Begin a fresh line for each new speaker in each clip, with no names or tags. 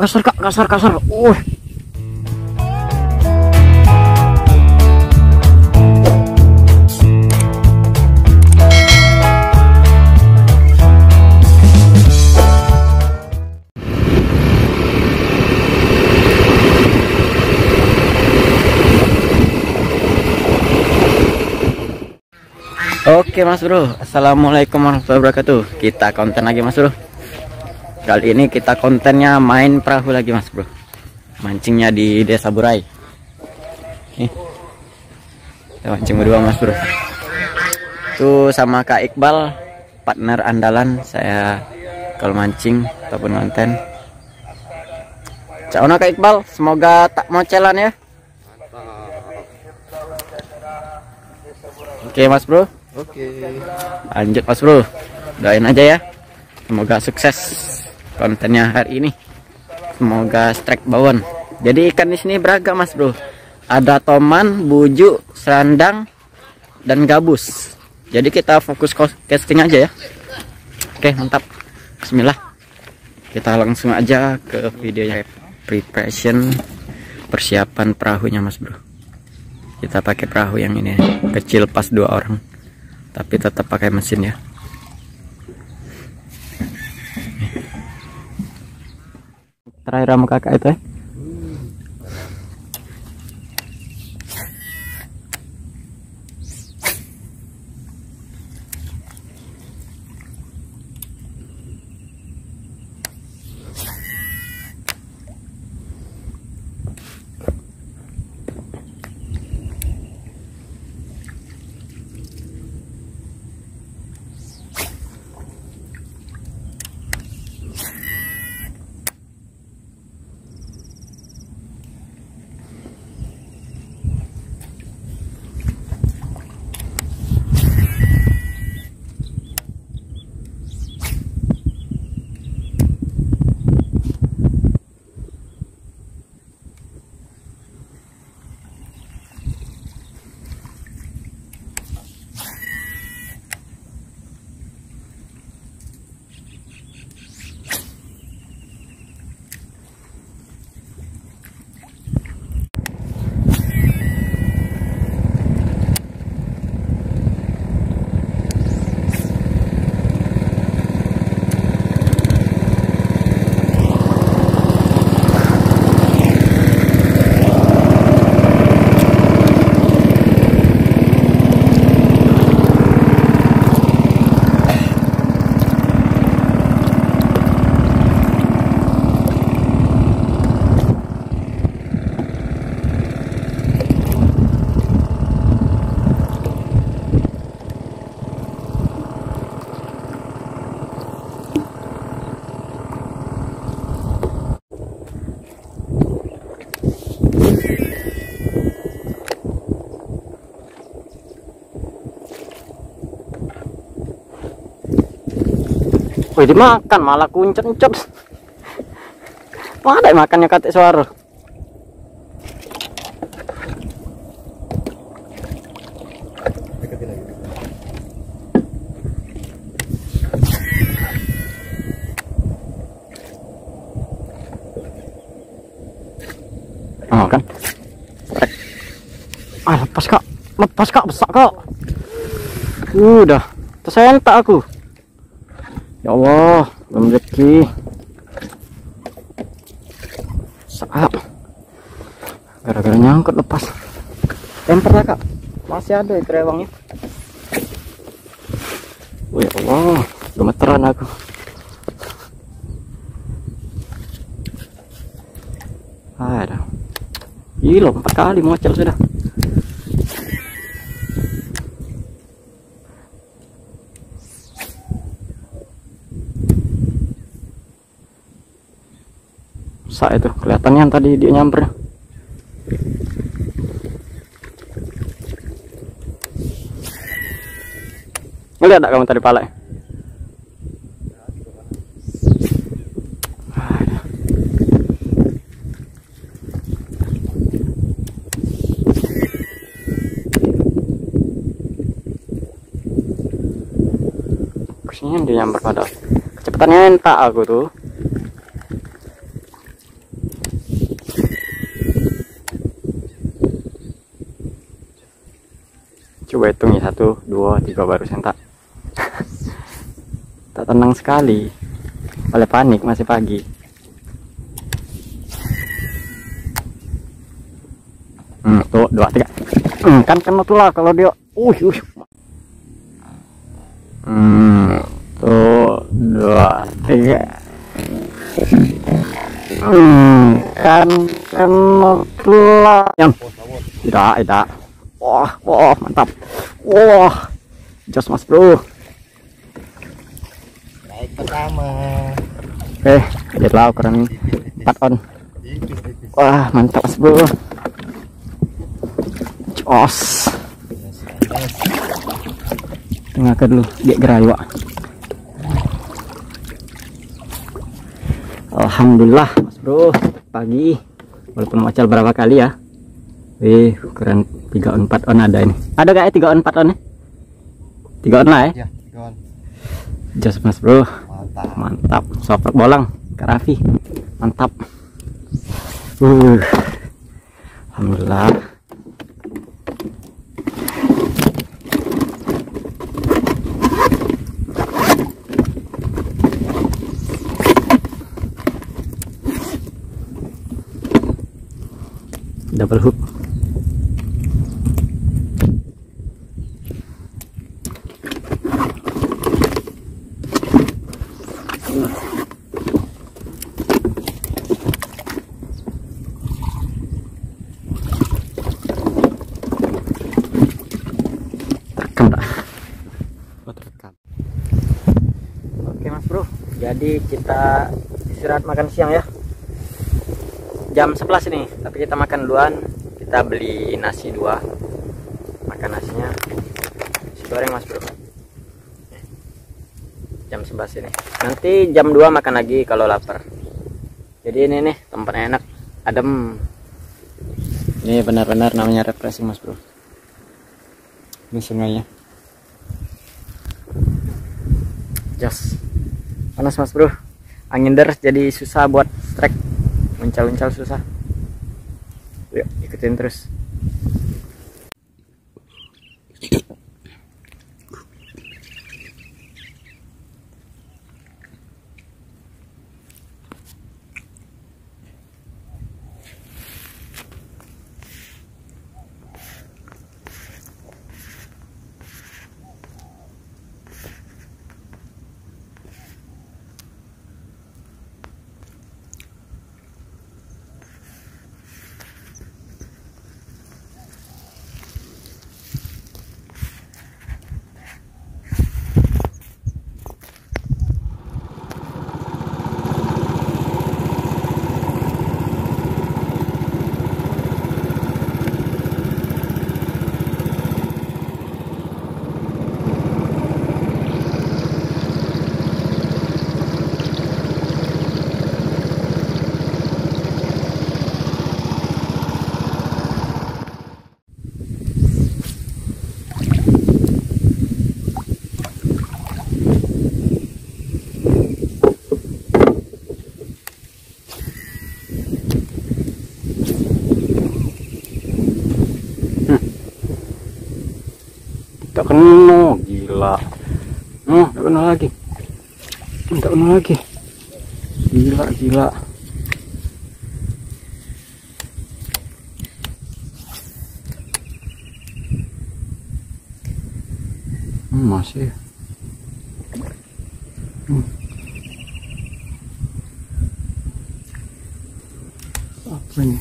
kasar kak, kasar.
Oke mas bro, assalamualaikum warahmatullahi wabarakatuh. Kita konten lagi mas bro. Kali ini kita kontennya main perahu lagi mas bro. Mancingnya di Desa Burai. Nih, kita mancing berdua mas bro. Tuh sama Kak Iqbal, partner andalan saya kalau mancing ataupun konten. Ciao Kak Iqbal, semoga tak mocelan ya. Oke mas bro.
Oke.
Lanjut mas bro, doain aja ya, semoga sukses kontennya hari ini, semoga strike bawon. Jadi ikan di sini beragam mas bro, ada toman, buju, serandang, dan gabus. Jadi kita fokus casting aja ya. Oke mantap, bismillah, kita langsung aja ke videonya. Preparation, persiapan perahunya mas bro. Kita pakai perahu yang ini kecil, pas 2 orang, tapi tetap pakai mesin ya. Terakhir sama kakak itu ya. Wih, dimakan malah kuncet-kuncet. Wah, ada makannya katik suara. Oh kan. Lepas kak, besar kak. Udah, tersentak aku. Ya Allah, belum rezeki. Saat gara-gara nyangkut lepas. Temper lah kak, masih ada kerewangnya. Oh ya Allah, gemeteran aku. Ada. Gila, 4 kali mocel sudah. Itu kelihatannya tadi dia nyamper. Ngeliat gak kamu tadi pala? Kesini dia nyamper padahal. Kecepatannya entak aku tuh. Coba hitung ya, 1, 2, 3 baru sentak. Tak tenang sekali. Oleh panik masih pagi. Tuh 2, 3. Kan kena tuh lah kalau dia. Tuh 2, 3. Kan kena tuh lah. Yang tidak. Wah, mantap. Wah, jos mas bro.
Naik pertama.
Oke, lihatlah ukuran 4 on. Wah, mantap mas bro. Jos. Tengah ke dulu, dia gerai wak. Alhamdulillah mas bro, pagi. Walaupun macal berapa kali ya. Ukuran 3 on 4 on ada ini. Ada gak ya 3 on 4 on nih? 3 on lah ya?
Ya, 3 on.
Jos mas bro.
Mantap.
Soprek bolang Kak Raffi. Mantap. Alhamdulillah. Double hook. Terekam. Oke mas bro, jadi kita istirahat makan siang ya. Jam 11 ini, tapi kita makan duluan. Kita beli nasi 2. Makan nasinya nasi goreng mas bro. Jam 11 ini. Nanti jam 2 makan lagi kalau lapar. Jadi ini nih tempatnya enak, adem. Ini benar-benar namanya refreshing mas bro. Ini sungainya. Jos. Panas mas bro. Angin deras jadi susah buat trek. Uncal-uncal susah. Yuk ikutin terus. Tak kena, gila. Tak kena lagi. Tak kena lagi. Gila. Masih. Apa ini?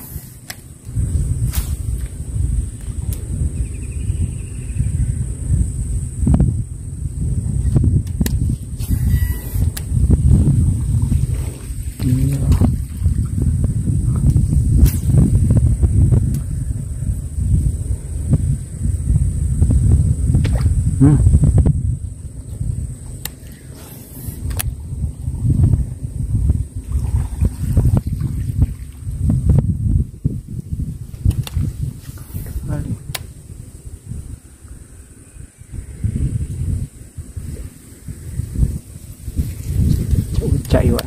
Chạy vậy.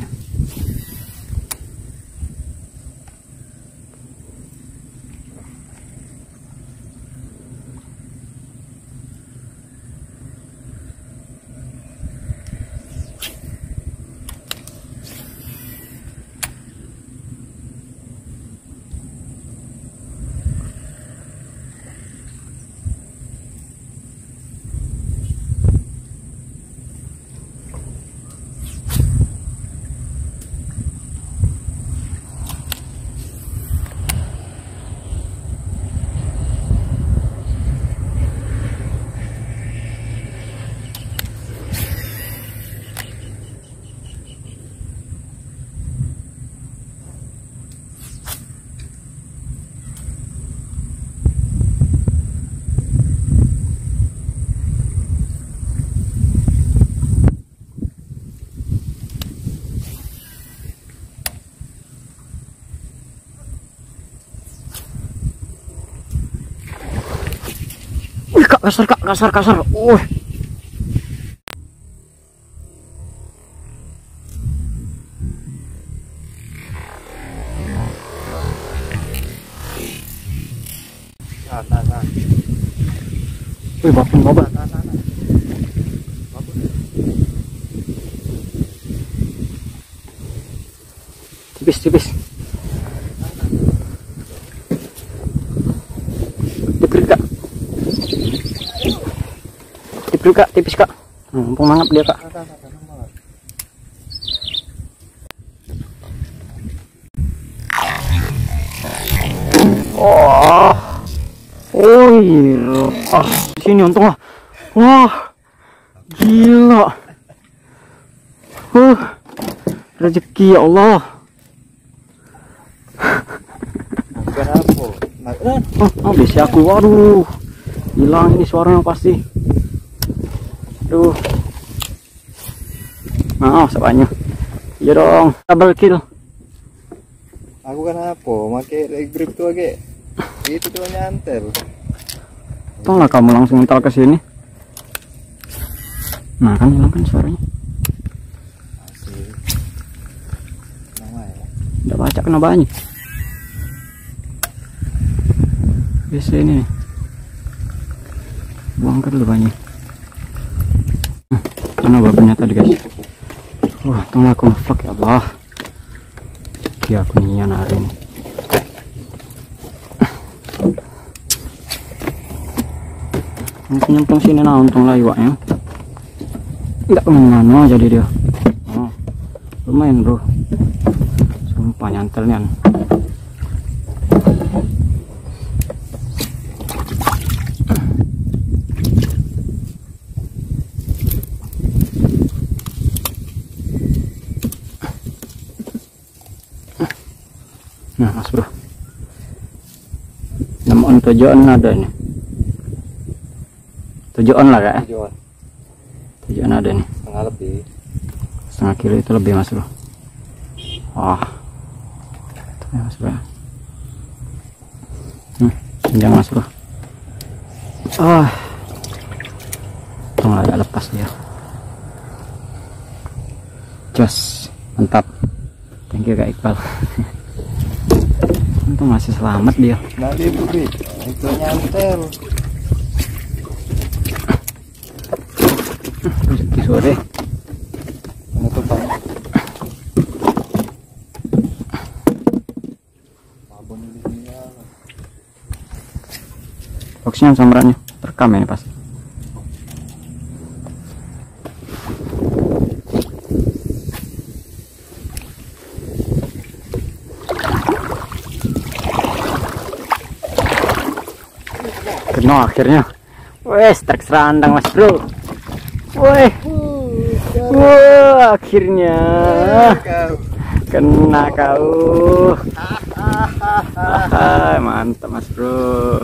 kasar kak, kasar.
Nah.
Wih, bapak. Tipis. Tipis kak. Mumpung mangap dia kak. Sini untung lah. Wah, gila. Rezeki ya Allah. Habis ya aku. Waduh, hilang ini suaranya pasti. Aduh. Maaf sebanyak. Iya dong, double kill.
Aku kan pakai leg grip tuh agak. Itu tuh nyantel.
Tolonglah kamu langsung mental ke sini. Nah, kan hilang kan suaranya.
Masih. Ya.
Udah baca kena banyak. Biasa ini nih. Buang ke dulu banyak. Mana bapaknya tadi guys? Wah, tunggu aku ngevlog ya Allah. Rezeki aku nian hari ini. Nyempung sini nah untung lah iwaknya. Enggak kemana jadi dia. Oh, lumayan bro. Sumpah nyantelnya. Nah mas bro, namun tujuan ada nih, tujuan lah kak. Tujuan ada nih, setengah kilo itu lebih mas bro. Wah, itu ya mas bro. Panjang mas bro. Tunggu agak lepas dia. Jos, mantap. Thank you kak Iqbal. Untung masih selamat dia.
Nah itu nyantel.
Rezeki sore.
Penutupan.
Boxnya sambarannya terekam ini pasti. Kena akhirnya. Wes, trek serandang mas bro. Wih, wah akhirnya kena kau. Mantap mas bro.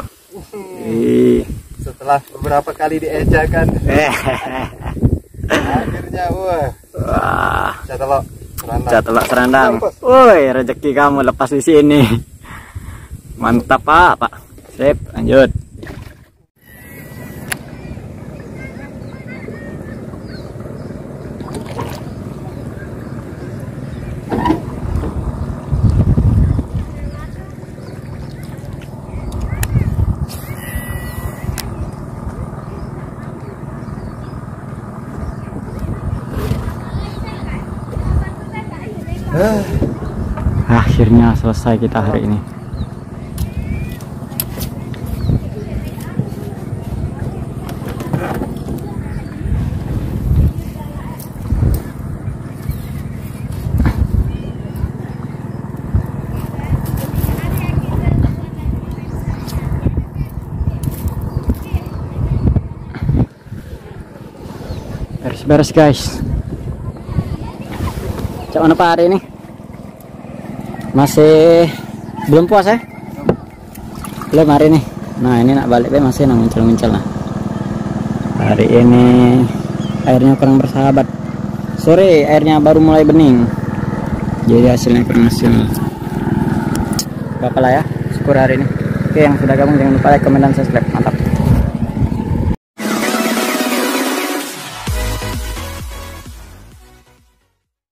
Setelah beberapa kali diejakan, akhirnya wah,
Jatelok serandang. Woi, rezeki kamu lepas di sini. Mantap pak. Sip, lanjut. Akhirnya selesai kita hari ini. Beres-beres guys. Cak mana pak hari ini? Masih belum puas ya? Belum hari ini. Nah ini nak balik deh masih muncul-muncul lah. Hari ini airnya kurang bersahabat. Sore airnya baru mulai bening. Jadi hasilnya kurang hasil. Gak apa lah ya. Syukur hari ini. Oke yang sudah gabung jangan lupa like, komen, dan subscribe. Mantap.